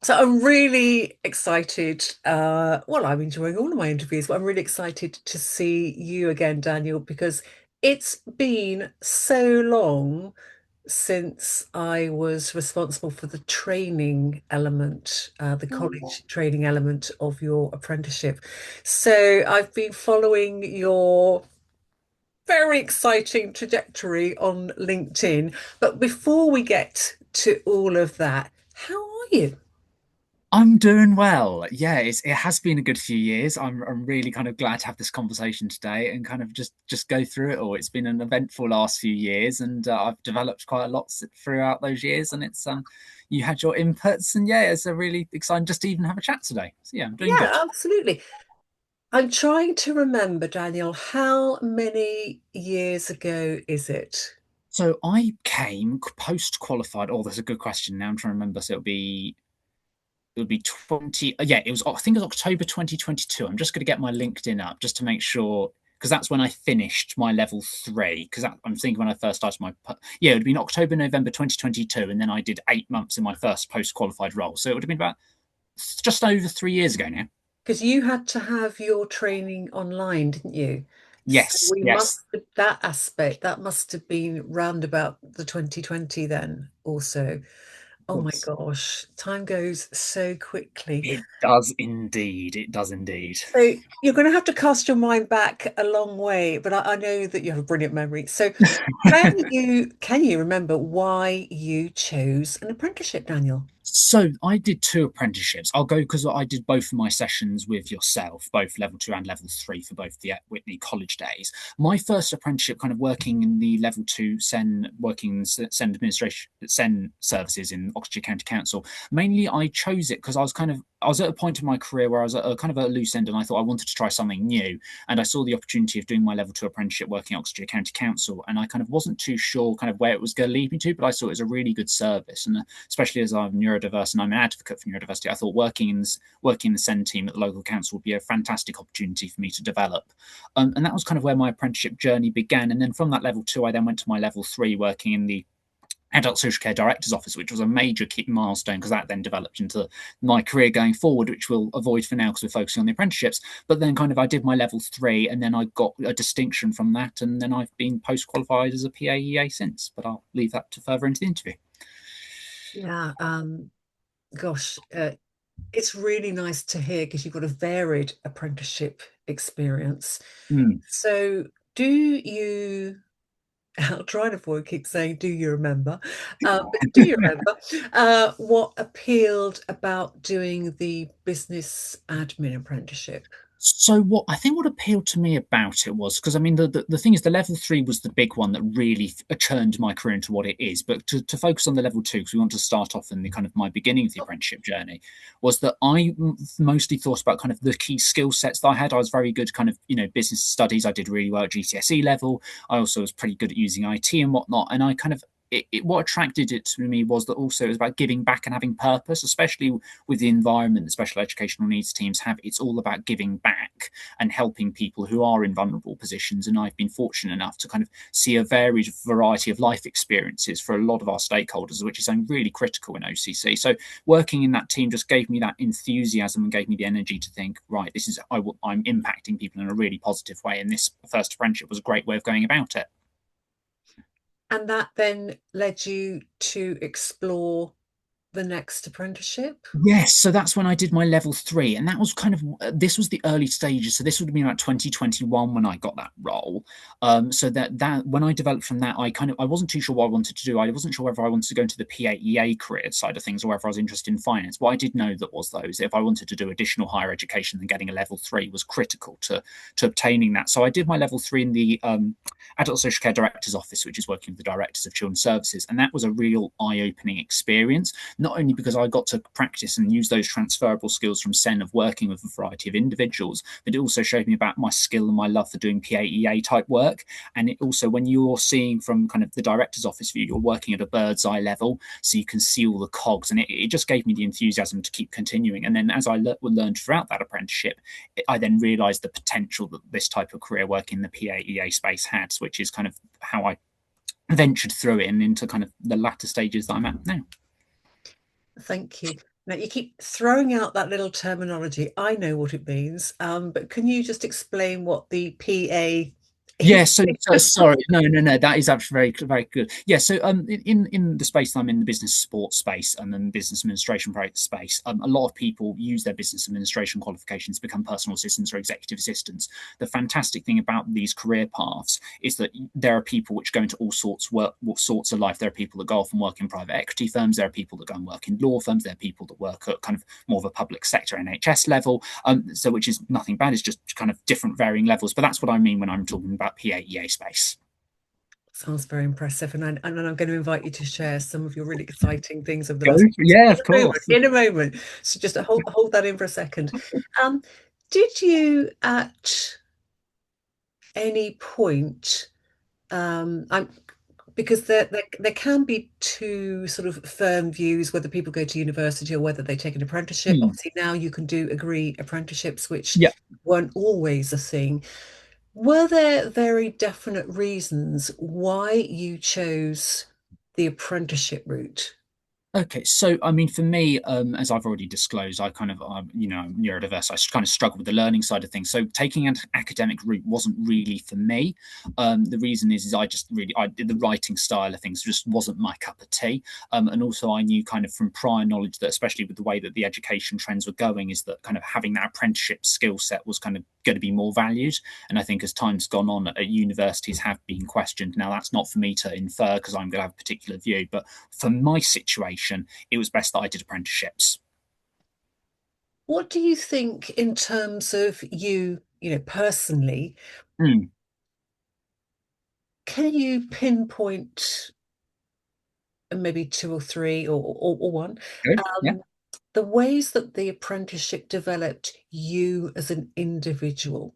So I'm really excited. Well, I'm enjoying all of my interviews, but I'm really excited to see you again, Daniel, because it's been so long since I was responsible for the training element, the college training element of your apprenticeship. So I've been following your very exciting trajectory on LinkedIn. But before we get to all of that, how are you? I'm doing well. Yeah, it has been a good few years. I'm really kind of glad to have this conversation today and kind of just go through it all. It's been an eventful last few years, and I've developed quite a lot throughout those years. And it's you had your inputs, and yeah, it's a really exciting just to even have a chat today. So yeah, I'm doing good. Yeah, absolutely. I'm trying to remember, Daniel, how many years ago is it? So I came post qualified. Oh, that's a good question. Now I'm trying to remember. So it would be 20. Yeah, it was, I think it was October 2022. I'm just going to get my LinkedIn up just to make sure, because that's when I finished my level three. Because I'm thinking when I first started yeah, it would have been October, November 2022. And then I did 8 months in my first post qualified role. So it would have been about just over 3 years ago now. Because you had to have your training online, didn't you? So Yes, we yes. must, that aspect, that must have been round about the 2020 then also. Of Oh my course. gosh, time goes so quickly. It does indeed. It does indeed. So you're going to have to cast your mind back a long way, but I know that you have a brilliant memory. So can you remember why you chose an apprenticeship, Daniel? So I did two apprenticeships. I'll go because I did both of my sessions with yourself, both level two and level three for both the Whitney College days. My first apprenticeship, kind of working in the level two SEN, working in SEN administration, SEN services in Oxfordshire County Council. Mainly, I chose it because I was at a point in my career where I was at a kind of a loose end, and I thought I wanted to try something new. And I saw the opportunity of doing my level two apprenticeship working at Oxfordshire County Council, and I kind of wasn't too sure kind of where it was going to lead me to, but I saw it as a really good service, and especially as I'm neurodiverse and I'm an advocate for neurodiversity, I thought working in the SEN team at the local council would be a fantastic opportunity for me to develop. And that was kind of where my apprenticeship journey began. And then from that level two, I then went to my level three, working in the adult social care director's office, which was a major key milestone because that then developed into my career going forward, which we'll avoid for now because we're focusing on the apprenticeships. But then kind of I did my level three and then I got a distinction from that. And then I've been post qualified as a PAEA since, but I'll leave that to further into the interview. Yeah, gosh, it's really nice to hear because you've got a varied apprenticeship experience. Mm. So, do you, I'll try and avoid keep saying, do you remember? But do you remember what appealed about doing the business admin apprenticeship? So what appealed to me about it was because I mean the thing is the level three was the big one that really churned my career into what it is. But to focus on the level two because we want to start off in the kind of my beginning of the apprenticeship journey was that I mostly thought about kind of the key skill sets that I had. I was very good kind of business studies. I did really well at GCSE level. I also was pretty good at using IT and whatnot. And I kind of what attracted it to me was that also it was about giving back and having purpose, especially with the environment the special educational needs teams have. It's all about giving back and helping people who are in vulnerable positions. And I've been fortunate enough to kind of see a varied variety of life experiences for a lot of our stakeholders, which is really critical in OCC. So working in that team just gave me that enthusiasm and gave me the energy to think, right, I'm impacting people in a really positive way. And this first apprenticeship was a great way of going about it. And that then led you to explore the next apprenticeship? Yes, so that's when I did my level three, and that was kind of this was the early stages. So this would have been about 2021 when I got that role. So that when I developed from that, I wasn't too sure what I wanted to do. I wasn't sure whether I wanted to go into the PAEA career side of things or whether I was interested in finance. What I did know that was though is if I wanted to do additional higher education, then getting a level three was critical to obtaining that. So I did my level three in the adult social care director's office, which is working with the directors of children's services, and that was a real eye-opening experience. Not only because I got to practice and use those transferable skills from SEN of working with a variety of individuals, but it also showed me about my skill and my love for doing PAEA type work. And it also, when you're seeing from kind of the director's office view, you're working at a bird's eye level, so you can see all the cogs. And it just gave me the enthusiasm to keep continuing. And then as I learned throughout that apprenticeship, I then realized the potential that this type of career work in the PAEA space had, which is kind of how I ventured through it and into kind of the latter stages that I'm at now. Thank you. Now you keep throwing out that little terminology. I know what it means, but can you just explain what the PA Yeah, is? sorry, no. That is actually very good. Yeah, so in the space that I'm in, the business support space and then business administration space, a lot of people use their business administration qualifications to become personal assistants or executive assistants. The fantastic thing about these career paths is that there are people which go into all sorts of life. There are people that go off and work in private equity firms. There are people that go and work in law firms. There are people that work at kind of more of a public sector NHS level. So which is nothing bad. It's just kind of different varying levels. But that's what I mean when I'm talking about PAEA space. Sounds very impressive, and I'm going to invite you to share some of your really exciting things over the Go. last Yeah, in of a moment. course. In a moment. So just hold that in for a second. Um, did you at any point, I'm because there can be two sort of firm views whether people go to university or whether they take an apprenticeship. Hmm. Obviously, now you can do agree apprenticeships, which Yeah. weren't always a thing. Were there very definite reasons why you chose the apprenticeship route? Okay, so I mean, for me, as I've already disclosed, I kind of, I'm neurodiverse. I kind of struggle with the learning side of things. So taking an academic route wasn't really for me. The reason is I just really, I did the writing style of things just wasn't my cup of tea. And also I knew kind of from prior knowledge that, especially with the way that the education trends were going, is that kind of having that apprenticeship skill set was kind of going to be more valued. And I think as time's gone on, universities have been questioned. Now that's not for me to infer because I'm going to have a particular view, but for my situation, it was best that I did apprenticeships. What do you think in terms of personally? Mm, Can you pinpoint maybe two or three or one good. Yeah. um, the ways that the apprenticeship developed you as an individual?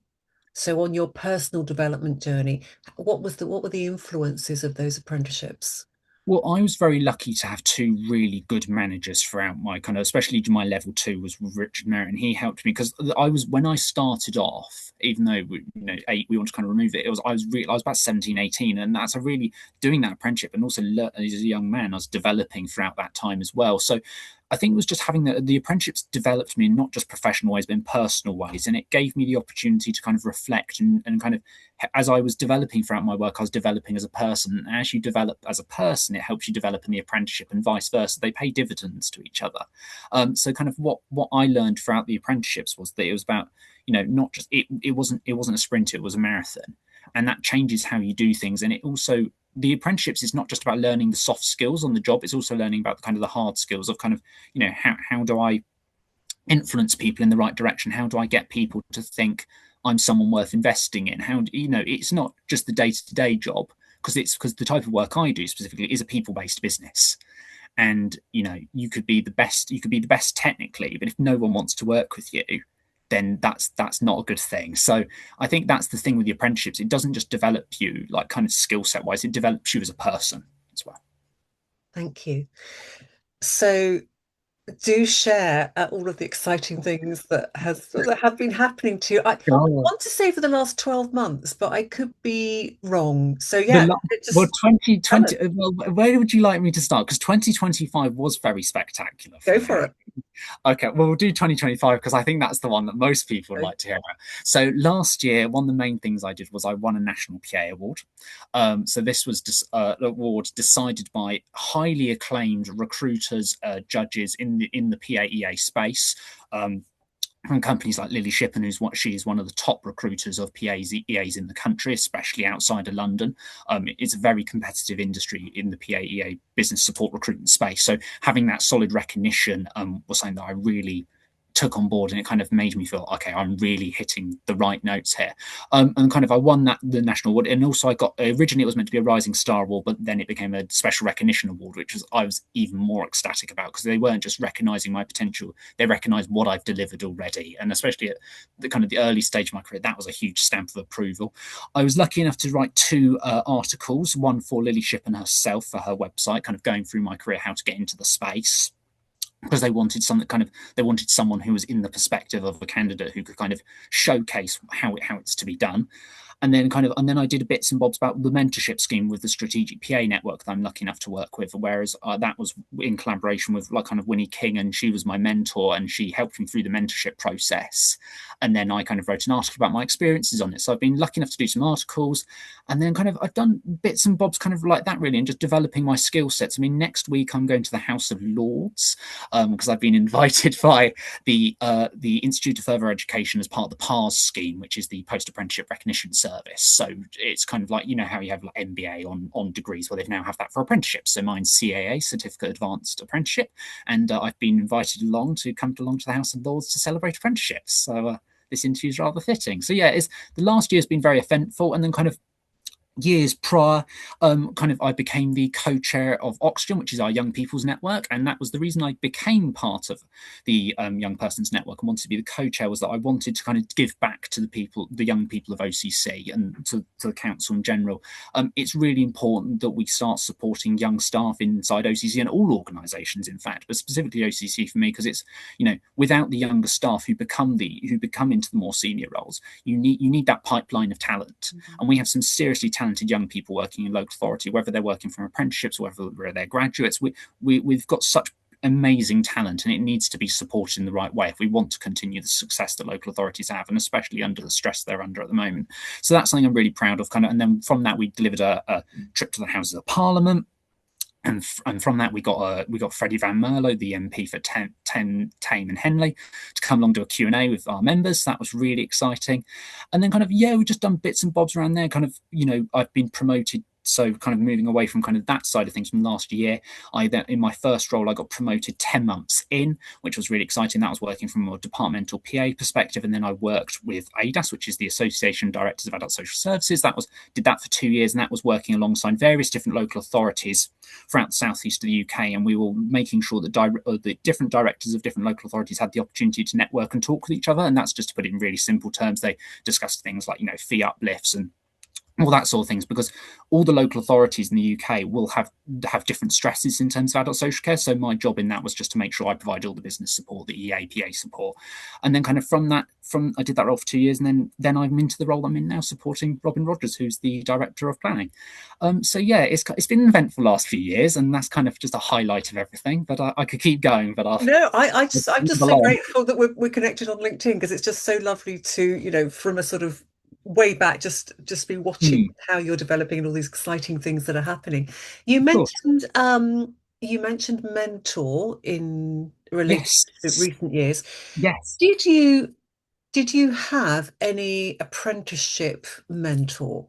So on your personal development journey, what were the influences of those apprenticeships? Well, I was very lucky to have two really good managers throughout my kind of, especially my level two was with Richard Merritt, and he helped me because I was when I started off, even though eight we want to kind of remove it, it was I was about 17, 18, and that's a really doing that apprenticeship and also as a young man, I was developing throughout that time as well. So I think it was just having the apprenticeships developed me in not just professional ways, but in personal ways. And it gave me the opportunity to kind of reflect and kind of, as I was developing throughout my work, I was developing as a person. And as you develop as a person, it helps you develop in the apprenticeship and vice versa. They pay dividends to each other. So kind of what I learned throughout the apprenticeships was that it was about, not just, it wasn't a sprint, it was a marathon. And that changes how you do things. And it also, the apprenticeships is not just about learning the soft skills on the job, it's also learning about the kind of the hard skills of kind of, how do I influence people in the right direction? How do I get people to think I'm someone worth investing in? It's not just the day-to-day job, because the type of work I do specifically is a people-based business. And you could be the best technically, but if no one wants to work with you, then that's not a good thing. So I think that's the thing with the apprenticeships. It doesn't just develop you like kind of skill set wise, it develops you as a person as well. Thank you. So do share all of the exciting things that have been happening to you. I Oh, want to say for the last 12 months, but I could be wrong. So the yeah, la- well, just tell us. 2020. Well, where would you like me to start? Because 2025 was very spectacular for Go me. for it. Okay, well, we'll do 2025 because I think that's the one that most people would Go. like to hear about. So last year, one of the main things I did was I won a National PA award. So this was an award decided by highly acclaimed recruiters, judges in the PAEA space. From companies like Lily Shippen, she is one of the top recruiters of PAs, EAs in the country, especially outside of London. It's a very competitive industry in the PAEA business support recruitment space. So having that solid recognition was something that I really took on board, and it kind of made me feel okay, I'm really hitting the right notes here. And kind of I won the national award, and also I got originally it was meant to be a Rising Star award, but then it became a Special Recognition award, which I was even more ecstatic about because they weren't just recognizing my potential, they recognized what I've delivered already, and especially at the kind of the early stage of my career, that was a huge stamp of approval. I was lucky enough to write two articles, one for Lily Shippen herself for her website, kind of going through my career, how to get into the space, because they wanted someone who was in the perspective of a candidate who could kind of showcase how it's to be done. And then I did a bits and bobs about the mentorship scheme with the strategic PA network that I'm lucky enough to work with. Whereas that was in collaboration with like kind of Winnie King, and she was my mentor, and she helped me through the mentorship process. And then I kind of wrote an article about my experiences on it. So I've been lucky enough to do some articles, and then kind of I've done bits and bobs kind of like that really, and just developing my skill sets. I mean, next week I'm going to the House of Lords because I've been invited by the Institute of Further Education as part of the PARS scheme, which is the Post Apprenticeship Recognition Service. So it's kind of like, you know how you have like MBA on degrees, well, they've now have that for apprenticeships. So mine's CAA, Certificate Advanced Apprenticeship, and I've been invited along to come along to the House of Lords to celebrate apprenticeships. So this interview is rather fitting. So yeah, it's the last year's been very eventful, and then kind of years prior, kind of I became the co-chair of Oxygen, which is our young people's network, and that was the reason I became part of the young persons network and wanted to be the co-chair, was that I wanted to kind of give back to the young people of OCC and to the council in general. It's really important that we start supporting young staff inside OCC and all organisations, in fact, but specifically OCC for me, because it's, you know, without the younger staff who become into the more senior roles, you need that pipeline of talent, and we have some seriously talented young people working in local authority, whether they're working from apprenticeships or whether they're graduates. We've got such amazing talent, and it needs to be supported in the right way if we want to continue the success that local authorities have, and especially under the stress they're under at the moment. So that's something I'm really proud of. And then from that, we delivered a trip to the Houses of Parliament. And from that, we got Freddie Van Merlo, the MP for Tame and Henley, to come along to a Q&A with our members. So that was really exciting. And then kind of, yeah, we've just done bits and bobs around there. Kind of, you know, I've been promoted. So kind of moving away from kind of that side of things from last year, I then in my first role, I got promoted 10 months in, which was really exciting. That was working from a departmental PA perspective. And then I worked with ADAS, which is the Association of Directors of Adult Social Services. Did that for 2 years, and that was working alongside various different local authorities throughout the southeast of the UK. And we were making sure that the different directors of different local authorities had the opportunity to network and talk with each other. And that's just to put it in really simple terms. They discussed things like, you know, fee uplifts and all that sort of things, because all the local authorities in the UK will have different stresses in terms of adult social care. So my job in that was just to make sure I provide all the business support, the EAPA support, and then kind of I did that role for 2 years, and then I'm into the role I'm in now, supporting Robin Rogers, who's the director of planning. So yeah, it's been an eventful last few years, and that's kind of just a highlight of everything. But I could keep going, but No, I'm just so grateful that we're connected on LinkedIn, because it's just so lovely to, you know, from a sort of way back, just be watching how you're developing and all these exciting things that are happening. You Of course. mentioned mentor in relation to Yes. recent years. Yes. Did you have any apprenticeship mentor?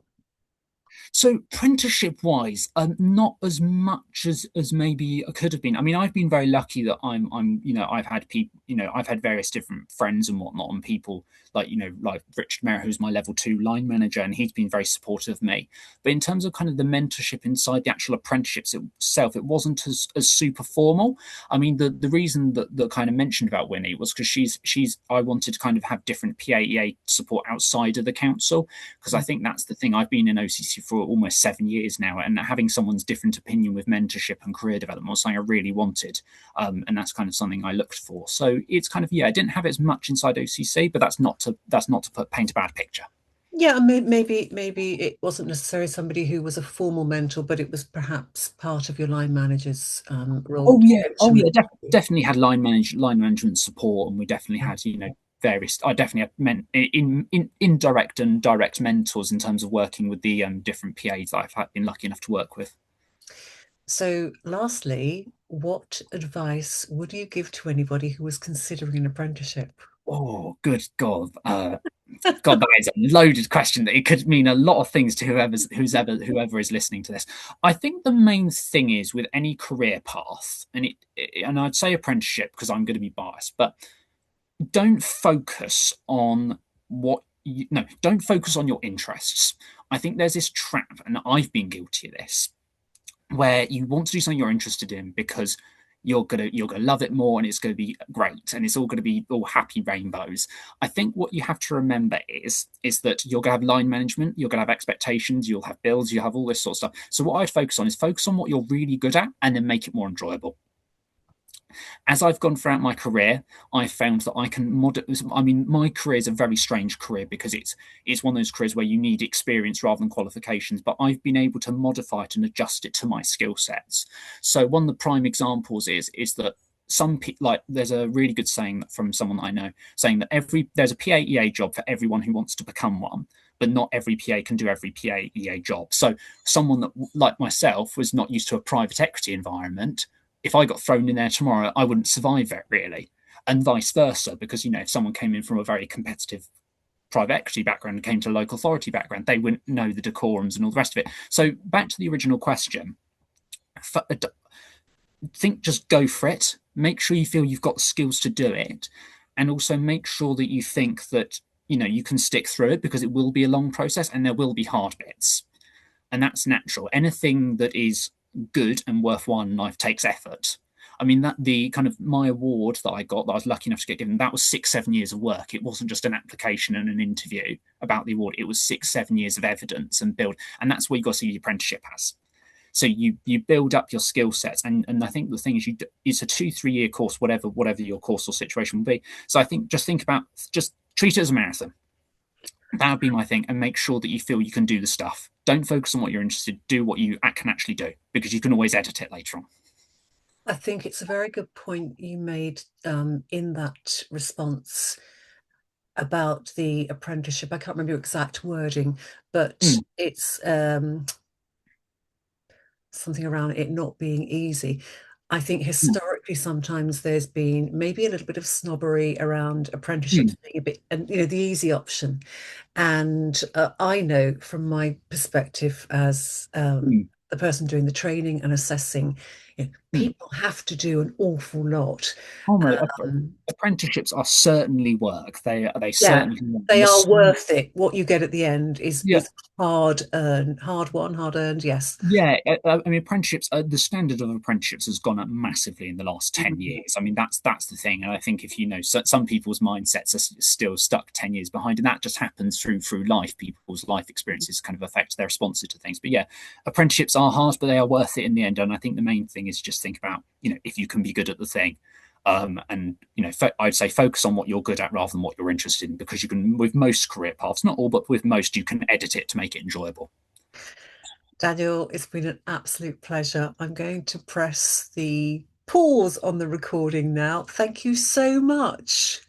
So apprenticeship wise, not as much as maybe I could have been. I mean, I've been very lucky that I've had people, I've had various different friends and whatnot, and people like, like Richard Merritt, who's my level 2 line manager, and he's been very supportive of me. But in terms of kind of the mentorship inside the actual apprenticeships itself, it wasn't as super formal. I mean, the reason that kind of mentioned about Winnie was because I wanted to kind of have different PAEA support outside of the council, because I think that's the thing. I've been in OCC for almost 7 years now, and having someone's different opinion with mentorship and career development was something I really wanted, and that's kind of something I looked for. So it's kind of, I didn't have it as much inside OCC, but that's not to paint a bad picture. Yeah, maybe it wasn't necessarily somebody who was a formal mentor, but it was perhaps part of your line manager's role Oh to yeah, coach and definitely had line management support, and we definitely had various. I definitely had in indirect and direct mentors in terms of working with the different PAs that been lucky enough to work with. So, lastly, what advice would you give to anybody who was considering an apprenticeship? Oh, good God. God, that is a loaded question that it could mean a lot of things to whoever is listening to this. I think the main thing is with any career path, and I'd say apprenticeship because I'm going to be biased, but don't focus on don't focus on your interests. I think there's this trap, and I've been guilty of this, where you want to do something you're interested in because you're gonna love it more, and it's gonna be great, and it's all gonna be all happy rainbows. I think what you have to remember is that you're gonna have line management, you're gonna have expectations, you'll have bills, you'll have all this sort of stuff. So what I'd focus on is focus on what you're really good at, and then make it more enjoyable. As I've gone throughout my career, I've found that I can mod. I mean, my career is a very strange career because it's one of those careers where you need experience rather than qualifications. But I've been able to modify it and adjust it to my skill sets. So one of the prime examples is that like there's a really good saying from someone that I know saying that there's a PAEA job for everyone who wants to become one, but not every PA can do every PAEA job. So someone that like myself was not used to a private equity environment, if I got thrown in there tomorrow, I wouldn't survive it really. And vice versa, because if someone came in from a very competitive private equity background and came to a local authority background, they wouldn't know the decorums and all the rest of it. So back to the original question, think just go for it. Make sure you feel you've got the skills to do it, and also make sure that you think that you can stick through it because it will be a long process and there will be hard bits, and that's natural. Anything that is good and worthwhile in life takes effort. I mean, that the kind of my award that I got, that I was lucky enough to get given, that was 6, 7 years of work. It wasn't just an application and an interview about the award. It was 6, 7 years of evidence and build, and that's what you got to see the apprenticeship as. So you build up your skill sets, and I think the thing is it's a 2, 3 year course, whatever your course or situation will be. So I think just treat it as a marathon. That would be my thing, and make sure that you feel you can do the stuff. Don't focus on what you're interested in. Do what you can actually do, because you can always edit it later on. I think it's a very good point you made in that response about the apprenticeship. I can't remember your exact wording, but Mm, it's something around it not being easy. I think mm, historically sometimes there's been maybe a little bit of snobbery around apprenticeships mm, being a bit, and the easy option. And I know from my perspective as mm. the person doing the training and assessing, Mm. people have to do an awful lot. Oh no, Um, apprenticeships are certainly work. They yeah, certainly work. And they are worth it. What you get at the end is yeah, hard earned, hard won, hard earned. Yes. yeah. I mean, apprenticeships. The standard of apprenticeships has gone up massively in the last 10 years. I mean, that's the thing. And I think if some people's mindsets are still stuck 10 years behind, and that just happens through life. People's life experiences kind of affect their responses to things. But yeah, apprenticeships are hard, but they are worth it in the end. And I think the main thing is just think about if you can be good at the thing. And I'd say focus on what you're good at rather than what you're interested in, because you can, with most career paths, not all, but with most, you can edit it to make it enjoyable. Daniel, it's been an absolute pleasure. I'm going to press the pause on the recording now. Thank you so much.